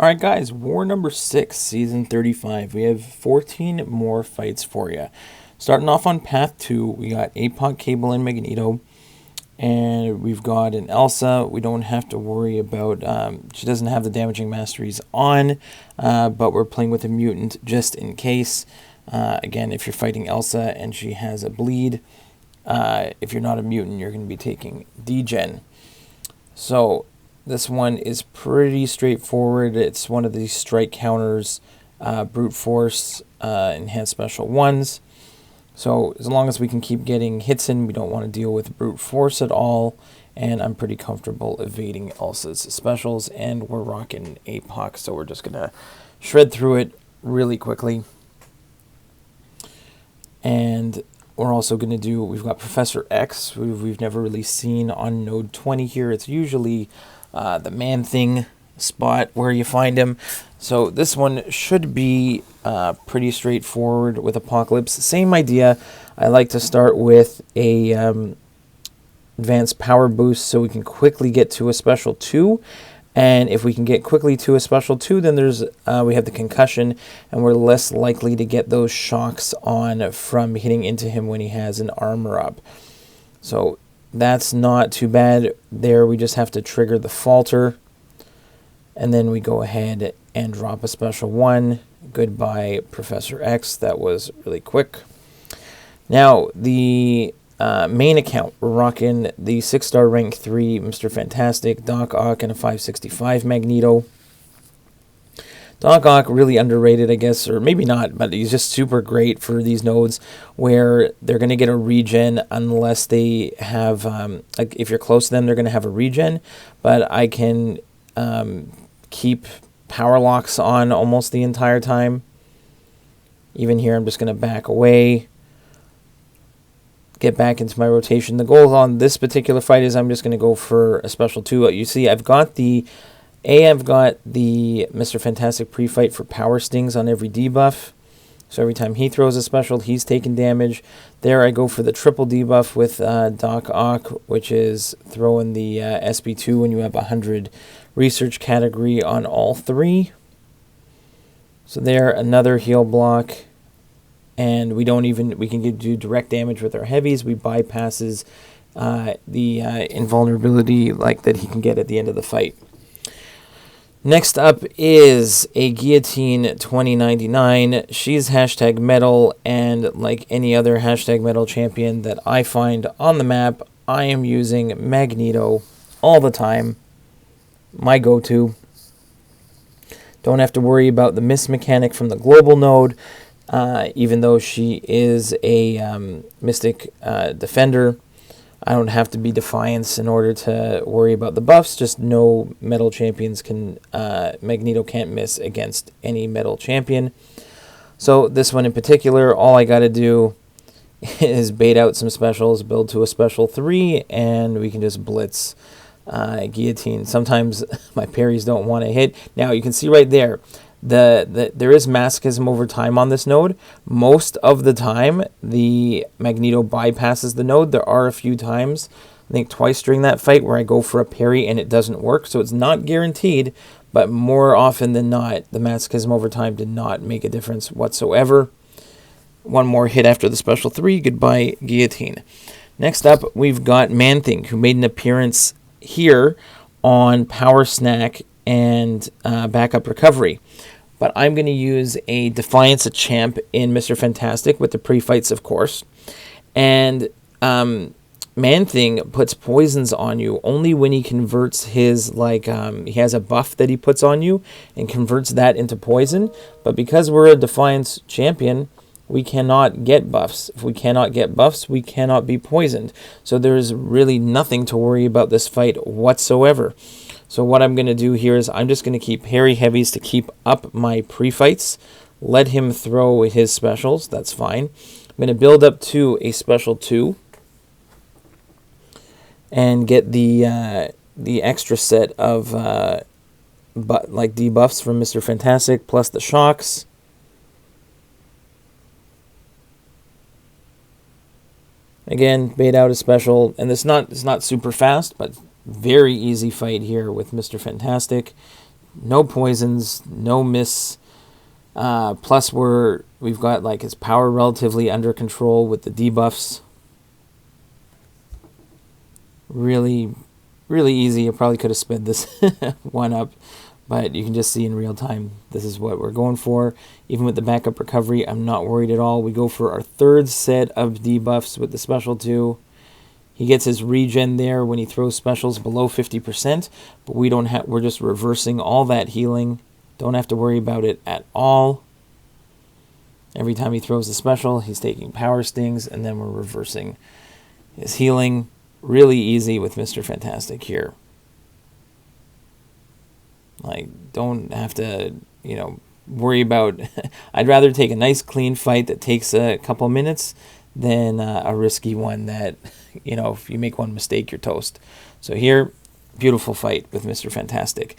Alright guys, war number 6, season 35. We have 14 more fights for you. Starting off on path 2, we got MCOC, Cable, and Magneto. And we've got an Elsa. We don't have to worry about, she doesn't have the damaging masteries on, but we're playing with a mutant just in case. Again, if you're fighting Elsa and she has a bleed, if you're not a mutant, you're going to be taking degen. So this one is pretty straightforward. It's one of these strike counters, brute force, enhanced special ones. So as long as we can keep getting hits in, we don't want to deal with brute force at all. And I'm pretty comfortable evading Elsa's specials. And we're rocking MCOC, so we're just going to shred through it really quickly. And we're also going to do, we've got Professor X, we've never really seen on node 20 here. It's usually the ManThing spot where you find him. So this one should be pretty straightforward with Apocalypse. Same idea. I like to start with a advanced power boost so we can quickly get to a special 2. And if we can get quickly to a special 2, then there's we have the concussion, and we're less likely to get those shocks on from hitting into him when he has an armor up. So that's not too bad there. We just have to trigger the falter, and then we go ahead and drop a special 1. Goodbye, Professor X. That was really quick. Now, the main account, we're rocking the 6-star rank 3 Mr. Fantastic, Doc Ock, and a 565 Magneto. Doc Ock, really underrated, I guess, or maybe not, but he's just super great for these nodes where they're going to get a regen unless they have, like if you're close to them, they're going to have a regen, but I can keep power locks on almost the entire time. Even here, I'm just going to back away, get back into my rotation. The goal on this particular fight is I'm just going to go for a special 2. You see, I've got the Mr. Fantastic pre-fight for power stings on every debuff. So every time he throws a special, he's taking damage. There I go for the triple debuff with Doc Ock, which is throwing the SB2 when you have 100 research category on all 3. So there, another heal block. And we can do direct damage with our heavies. We bypasses the invulnerability like that he can get at the end of the fight. Next up is a Guillotine 2099. She's hashtag metal, and like any other hashtag metal champion that I find on the map, I am using Magneto all the time. My go-to. Don't have to worry about the miss mechanic from the global node, even though she is a mystic defender. I don't have to be Defiance in order to worry about the buffs. Just no metal champions can, Magneto can't miss against any metal champion. So this one in particular, all I got to do is bait out some specials, build to a special 3, and we can just blitz Guillotine. Sometimes my parries don't want to hit. Now you can see right there, there is masochism over time on this node. Most of the time, the Magneto bypasses the node. There are a few times, I think twice during that fight, where I go for a parry and it doesn't work. So it's not guaranteed, but more often than not, the masochism over time did not make a difference whatsoever. One more hit after the special 3. Goodbye, Guillotine. Next up, we've got ManThing, who made an appearance here on Power Snack and Backup Recovery. But I'm going to use a Defiance a Champ in Mr. Fantastic with the pre-fights, of course. And ManThing puts poisons on you only when he converts his, he has a buff that he puts on you and converts that into poison. But because we're a Defiance champion, we cannot get buffs. If we cannot get buffs, we cannot be poisoned. So there's really nothing to worry about this fight whatsoever. So what I'm going to do here is I'm just going to keep parry heavies to keep up my pre-fights. Let him throw his specials. That's fine. I'm going to build up to a special 2 and get the extra set of debuffs from Mr. Fantastic plus the shocks. Again, bait out a special, and it's not super fast, but very easy fight here with Mr. Fantastic. no poisons, no miss. Plus we've got like his power relatively under control with the debuffs. Really, really easy. I probably could have sped this one up, but you can just see in real time this is what we're going for. Even with the backup recovery, I'm not worried at all. We go for our third set of debuffs with the special 2. He gets his regen there when he throws specials below 50%, but we don't have. We're just reversing all that healing. Don't have to worry about it at all. Every time he throws a special, he's taking power stings, and then we're reversing his healing. Really easy with Mr. Fantastic here. Like, don't have to, worry about. I'd rather take a nice clean fight that takes a couple minutes than a risky one that, if you make one mistake, you're toast. So here, beautiful fight with Mr. Fantastic.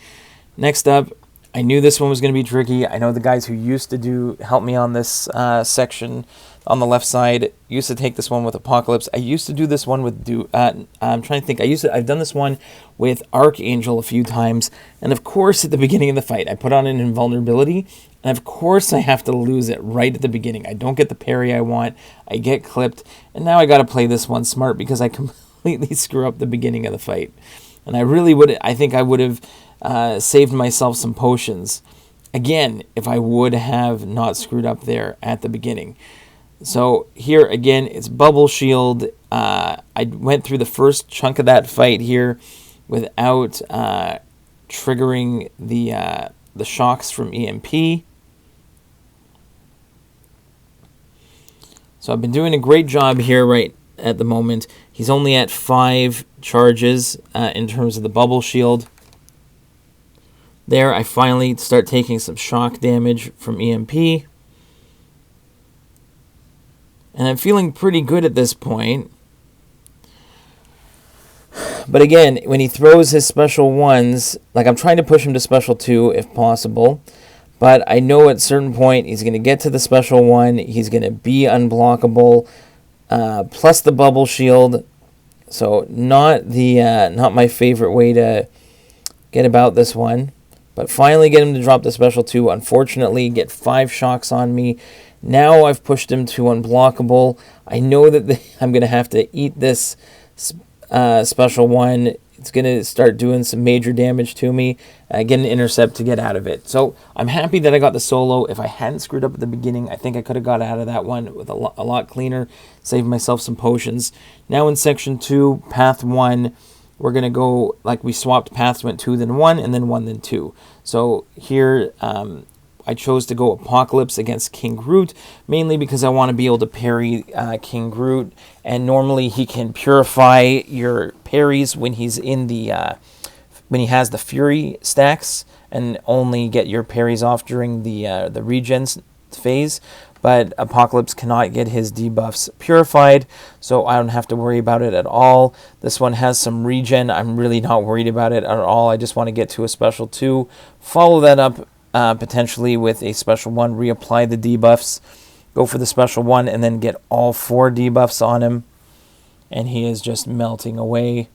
Next up, I knew this one was going to be tricky. I know the guys who used to help me on this section on the left side used to take this one with Apocalypse. I used to do this one with I'm trying to think. I've done this one with Archangel a few times, and of course at the beginning of the fight, I put on an invulnerability, and of course I have to lose it right at the beginning. I don't get the parry I want. I get clipped, and now I got to play this one smart because I completely screw up the beginning of the fight. And I think I would have saved myself some potions, again, if I would have not screwed up there at the beginning. So here, again, it's Bubble Shield. I went through the first chunk of that fight here without triggering the shocks from EMP. So I've been doing a great job here right at the moment. He's only at 5 charges in terms of the Bubble Shield. There, I finally start taking some shock damage from EMP. And I'm feeling pretty good at this point. But again, when he throws his special 1s, like I'm trying to push him to special 2 if possible. But I know at a certain point he's going to get to the special 1. He's going to be unblockable. Plus the Bubble Shield. So not my favorite way to get about this one. But finally get him to drop the special 2. Unfortunately, get 5 shocks on me. Now I've pushed him to unblockable. I know that I'm going to have to eat this special 1. It's going to start doing some major damage to me. Get an intercept to get out of it. So I'm happy that I got the solo. If I hadn't screwed up at the beginning, I think I could have got out of that one with a lot cleaner. Saved myself some potions. Now in section 2, path 1. We're going to go, like we swapped paths, went 2 then 1, and then 1 then 2. So here I chose to go Apocalypse against King Groot, mainly because I want to be able to parry King Groot, and normally he can purify your parries when he's in when he has the Fury stacks, and only get your parries off during the regen phase. But Apocalypse cannot get his debuffs purified, so I don't have to worry about it at all. This one has some regen. I'm really not worried about it at all. I just want to get to a special 2, follow that up potentially with a special 1, reapply the debuffs, go for the special 1, and then get all 4 debuffs on him. And he is just melting away.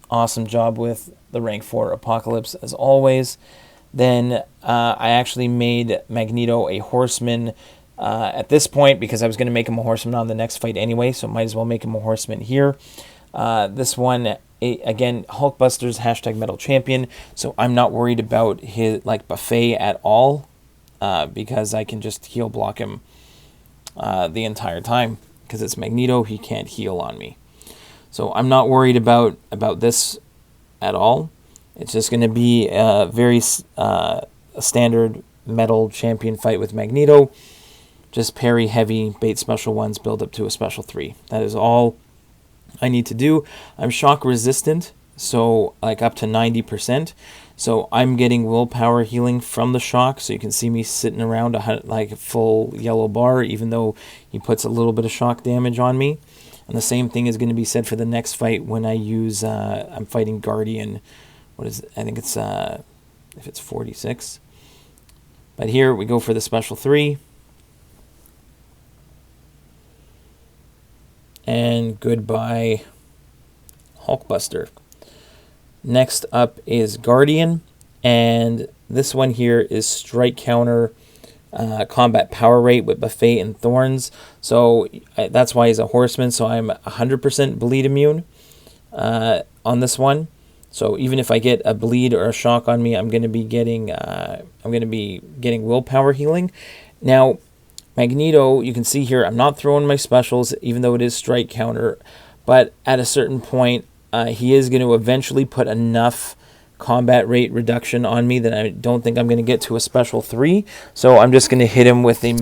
Awesome job with the rank 4 Apocalypse as always. Then I actually made Magneto a horseman at this point because I was going to make him a horseman on the next fight anyway, so might as well make him a horseman here. This one, again, Hulkbuster's #Metal Champion, so I'm not worried about his buffet at all because I can just heal block him the entire time because it's Magneto. He can't heal on me, so I'm not worried about this at all. It's just going to be a very standard metal champion fight with Magneto. Just parry heavy, bait special 1s, build up to a special 3. That is all I need to do. I'm shock resistant, so up to 90%. So I'm getting willpower healing from the shock. So you can see me sitting around a full yellow bar, even though he puts a little bit of shock damage on me. And the same thing is going to be said for the next fight when I use, I'm fighting Guardian. What is it? I think it's, if it's 46. But here we go for the special 3. And goodbye, Hulkbuster. Next up is Guardian. And this one here is strike counter, combat power rate with Buffet and Thorns. So that's why he's a horseman. So I'm 100% bleed immune on this one. So even if I get a bleed or a shock on me, I'm going to be getting willpower healing. Now, Magneto, you can see here, I'm not throwing my specials, even though it is strike counter. But at a certain point, he is going to eventually put enough combat rate reduction on me that I don't think I'm going to get to a special 3. So I'm just going to hit him with a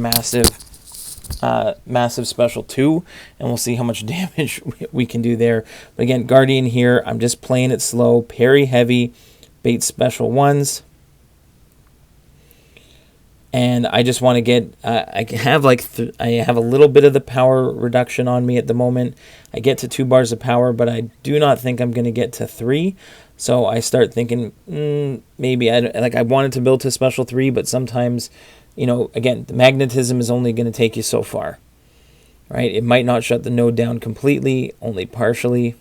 massive special 2, and we'll see how much damage we can do there. But again, Guardian here, I'm just playing it slow, parry heavy, bait special 1s. And I just want to get, I have I have a little bit of the power reduction on me at the moment. I get to 2 bars of power, but I do not think I'm going to get to 3. So I start thinking, maybe, I wanted to build to special 3, but sometimes, again, the magnetism is only going to take you so far, right? It might not shut the node down completely, only partially.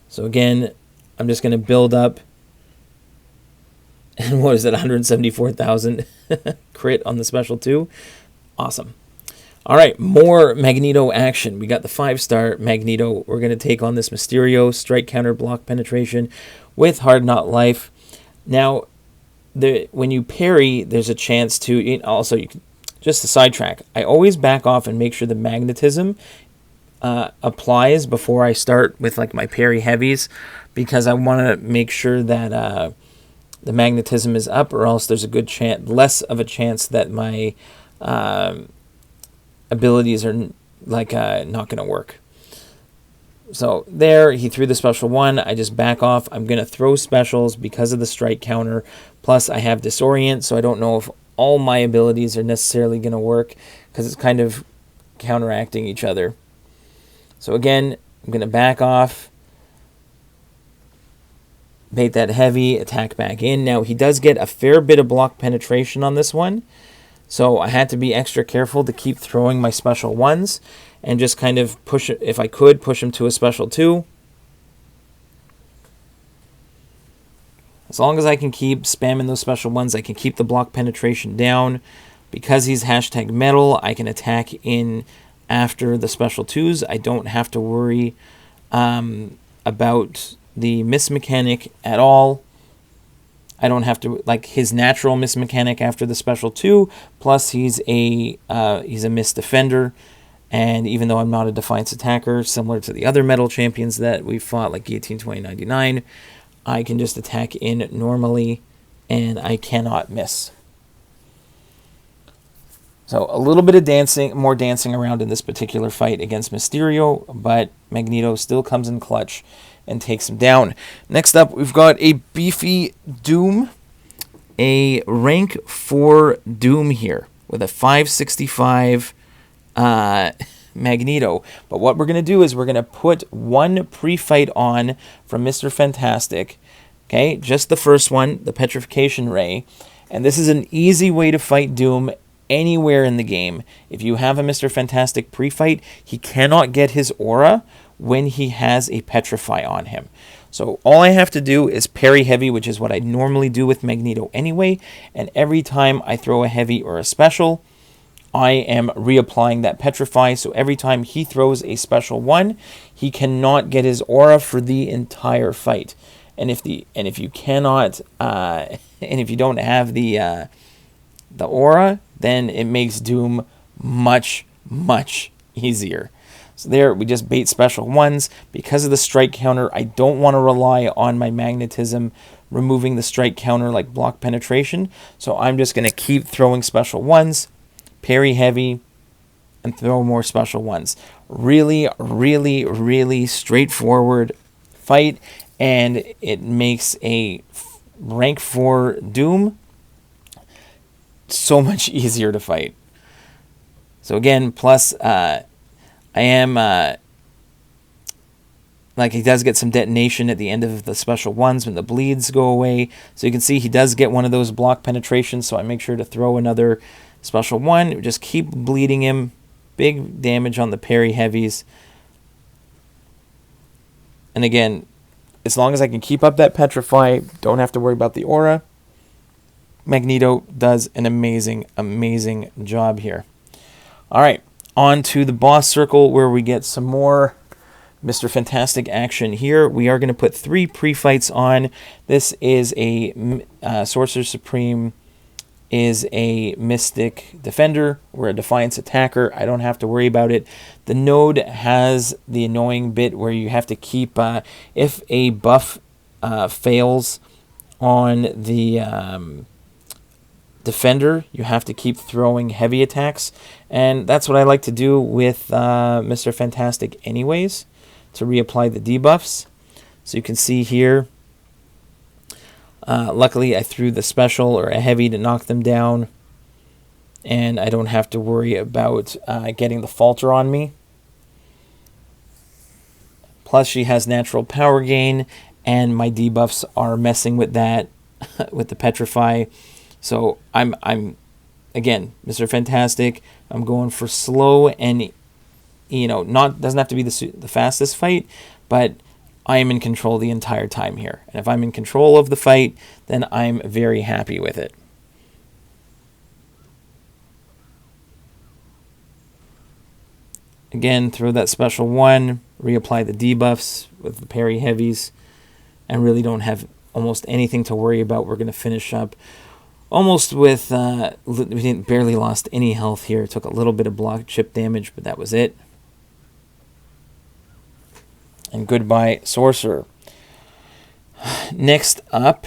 So again, I'm just going to build up. And what is it, 174,000 crit on the special 2? Awesome. All right, more Magneto action. We got the 5-star Magneto. We're going to take on this Mysterio, strike counter, block penetration with Hard Knot Life. Now, when you parry, there's a chance to, also, just to sidetrack, I always back off and make sure the magnetism applies before I start with my parry heavies, because I want to make sure that the magnetism is up, or else there's a good chance, less of a chance that my abilities are not going to work. So there, he threw the special 1. I just back off. I'm going to throw specials because of the strike counter. Plus, I have disorient, so I don't know if all my abilities are necessarily going to work, because it's kind of counteracting each other. So again, I'm going to back off. Bait that heavy, attack back in. Now, he does get a fair bit of block penetration on this one, so I had to be extra careful to keep throwing my special 1s and just kind of push, if I could, push him to a special 2. As long as I can keep spamming those special 1s, I can keep the block penetration down. Because he's hashtag metal, I can attack in after the special 2s. I don't have to worry about the miss mechanic at all. I don't have to, his natural miss mechanic after the special 2, plus he's a miss defender, and even though I'm not a defiance attacker, similar to the other metal champions that we've fought, like Guillotine 2099, I can just attack in normally, and I cannot miss. So a little bit of more dancing around in this particular fight against Mysterio, but Magneto still comes in clutch and takes him down. Next up, we've got a beefy Doom, a rank 4 Doom here with a 565 Magneto. But what we're going to do is we're going to put one pre-fight on from Mr. Fantastic. Okay, just the first one, the Petrification Ray. And this is an easy way to fight Doom anywhere in the game. If you have a Mr. Fantastic pre-fight, he cannot get his aura when he has a Petrify on him. So all I have to do is parry heavy, which is what I normally do with Magneto anyway, and every time I throw a heavy or a special, I am reapplying that Petrify, so every time he throws a special 1, he cannot get his aura for the entire fight. And if you cannot and if you don't have the aura, then it makes Doom much easier. So there, we just bait special 1s. Because of the strike counter, I don't want to rely on my magnetism removing the strike counter like block penetration. So I'm just going to keep throwing special 1s, parry heavy, and throw more special 1s. Really straightforward fight, and it makes a rank 4 Doom so much easier to fight. So again, plus I am, he does get some detonation at the end of the special 1s when the bleeds go away. So you can see he does get one of those block penetrations, so I make sure to throw another special 1. Just keep bleeding him. Big damage on the parry heavies. And again, as long as I can keep up that Petrify, don't have to worry about the aura, Magneto does an amazing, amazing job here. All right, on to the boss circle where we get some more Mr. Fantastic action here. We are going to put 3 pre-fights on. This is a Sorcerer Supreme is a Mystic Defender. We're a Defiance Attacker. I don't have to worry about it. The node has the annoying bit where you have to keep, if a buff fails on the Defender, you have to keep throwing heavy attacks. And that's what I like to do with Mr. Fantastic anyways, to reapply the debuffs. So you can see here, luckily I threw the special or a heavy to knock them down, and I don't have to worry about getting the falter on me. Plus she has natural power gain, and my debuffs are messing with that with the Petrify. So I'm again, Mr. Fantastic, I'm going for slow and, you know, doesn't have to be the fastest fight, but I am in control the entire time here. And if I'm in control of the fight, then I'm very happy with it. Again, throw that special 1, reapply the debuffs with the parry heavies, and really don't have almost anything to worry about. We're going to finish up almost with, we barely lost any health here. Took a little bit of block chip damage, but that was it. And goodbye, Sorcerer. Next up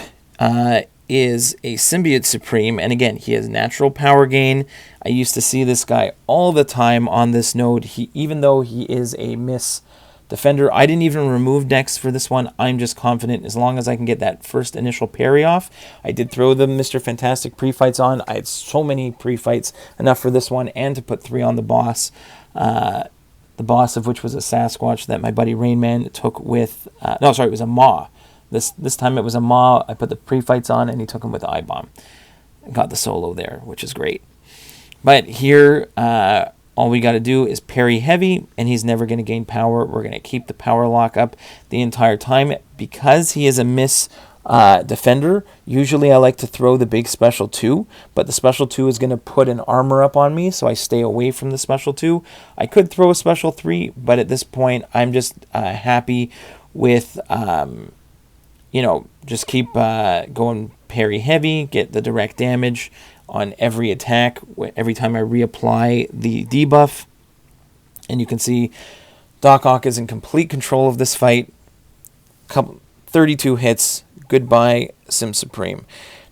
is a Symbiote Supreme. And again, he has natural power gain. I used to see this guy all the time on this node. Even though he is a Miss Defender, I didn't even remove decks for this one. I'm just confident as long as I can get that first initial parry off. I did throw the Mr. Fantastic pre-fights on. I had so many pre-fights, enough for this one, and to put 3 on the boss. The boss of which was a Sasquatch that my buddy Rainman took with... no, sorry, it was a Maw. This time it was a Maw. I put the pre-fights on, and he took him with the I-Bomb. Got the solo there, which is great. But here, all we got to do is parry heavy, and he's never going to gain power. We're going to keep the power lock up the entire time. Because he is a Miss Defender, usually I like to throw the big special 2, but the special 2 is going to put an armor up on me, so I stay away from the special 2. I could throw a special 3, but at this point, I'm just happy with, you know, just keep going parry heavy, get the direct damage on every attack, every time I reapply the debuff. And you can see Doc Ock is in complete control of this fight. 32 hits. Goodbye, Sim Supreme.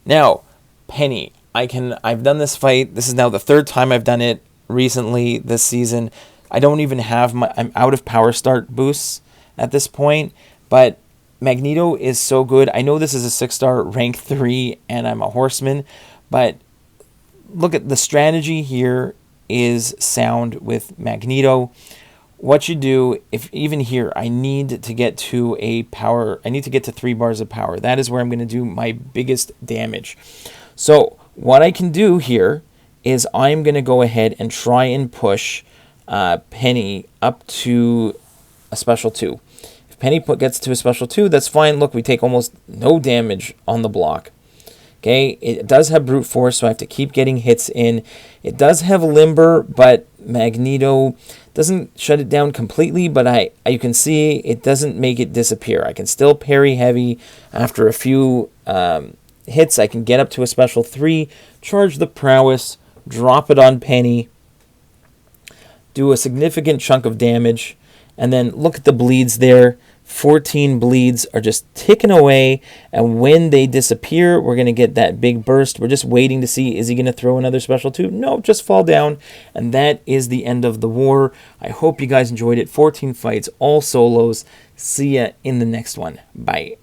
Now, Penny. I've done this fight. This is now the 3rd time I've done it recently this season. I don't even have I'm out of power start boosts at this point, but Magneto is so good. I know this is a 6-star rank 3 and I'm a horseman, but look at the strategy here is sound with Magneto. What you do, if even here, I need to get to a power, I need to get to 3 bars of power. That is where I'm going to do my biggest damage. So what I can do here is I'm going to go ahead and try and push Penny up to a special 2. If Penny gets to a special 2, that's fine. Look, we take almost no damage on the block. Okay, it does have brute force, so I have to keep getting hits in. It does have limber, but Magneto doesn't shut it down completely, but you can see it doesn't make it disappear. I can still parry heavy. After a few hits, I can get up to a special 3, charge the prowess, drop it on Penny, do a significant chunk of damage, and then look at the bleeds there. 14 bleeds are just ticking away, and when they disappear, we're going to get that big burst. We're just waiting to see, is he going to throw another special 2? No, just fall down, and that is the end of the war. I hope you guys enjoyed it. 14 fights, all solos. See ya in the next one. Bye.